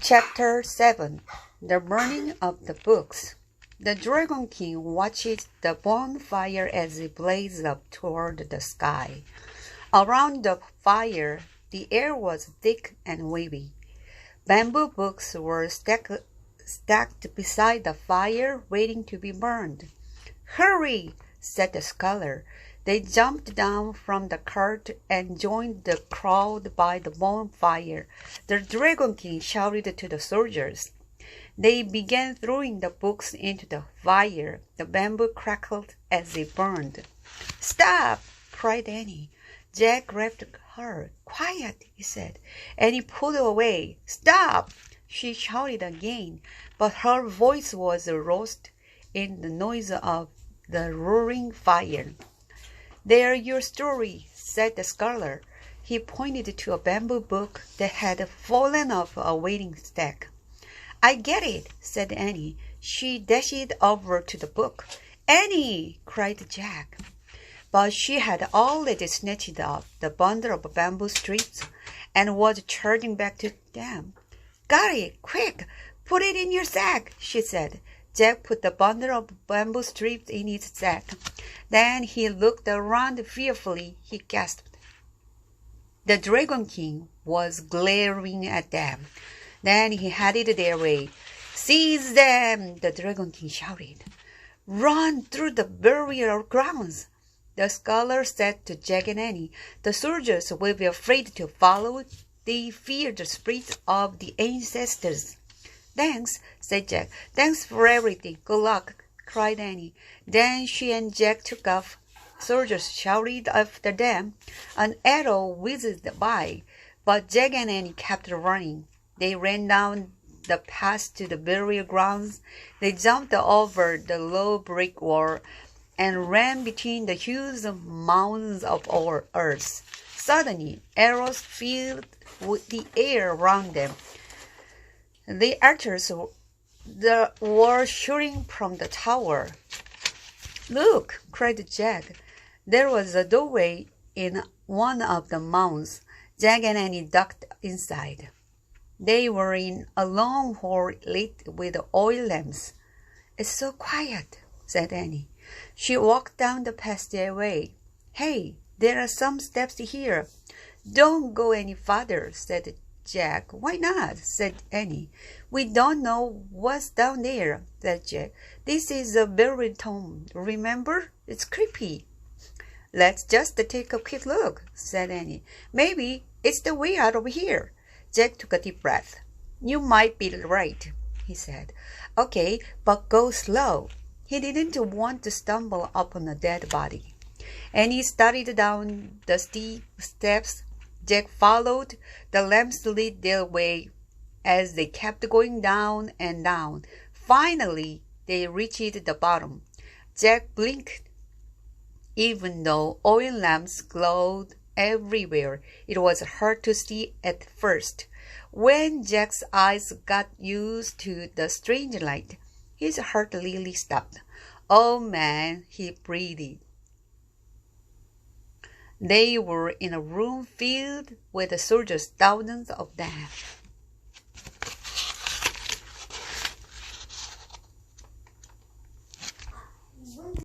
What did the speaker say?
Chapter 7 The Burning of the Books. The Dragon King watched the bonfire as it blazed up toward the sky. Around the fire, the air was thick and wavy. Bamboo books were stacked beside the fire, waiting to be burned. "Hurry!" said the scholar. They jumped down from the cart and joined the crowd by the bonfire. The Dragon King shouted to the soldiers. They began throwing the books into the fire. The bamboo crackled as it burned. "Stop!" cried Annie. Jack grabbed her. "Quiet," he said. Annie pulled away. "Stop!" she shouted again, but her voice was lost in the noise of the roaring fire. "There's your story," said the scholar. He pointed to a bamboo book that had fallen off a waiting stack. "I get it," said Annie. She dashed over to the book. "Annie!" cried Jack. But she had already snatched up the bundle of bamboo strips and was charging back to them. "Got it! Quick! Put it in your sack," she said. Jack put the bundle of bamboo strips in his sack. Then he looked around fearfully. He gasped. The Dragon King was glaring at them. Then he headed their way. "Seize them!" the Dragon King shouted. "Run through the burial grounds!" The scholar said to Jack and Annie. "The soldiers will be afraid to follow. They fear the spirits of the ancestors." "Thanks," said Jack. "Thanks for everything. Good luck," cried Annie. Then she and Jack took off. Soldiers shouted after them. An arrow whizzed by, but Jack and Annie kept running. They ran down the path to the burial grounds. They jumped over the low brick wall and ran between the huge mounds of earth. Suddenly, arrows filled the air around them. The archers were shooting from the tower. "Look!" cried Jack. There was a doorway in one of the mounds. Jack and Annie ducked inside. They were in a long hall lit with oil lamps. "It's so quiet," said Annie. She walked down the passageway. "Hey, there are some steps here." "Don't go any farther," said Jack. "Why not?" said Annie. "We don't know what's down there," said Jack. "This is a buried tomb, remember? It's creepy." "Let's just take a quick look," said Annie. "Maybe it's the way out of here." Jack took a deep breath. "You might be right," he said. "Okay, but go slow." He didn't want to stumble upon a dead body. Annie started down the steep steps. Jack followed. The lamps lit their way as they kept going down and down. Finally, they reached the bottom. Jack blinked. Even though oil lamps glowed everywhere, it was hard to see at first. When Jack's eyes got used to the strange light, his heart nearly stopped. "Oh, man," he breathed. They were in a room filled with soldiers, thousands of them.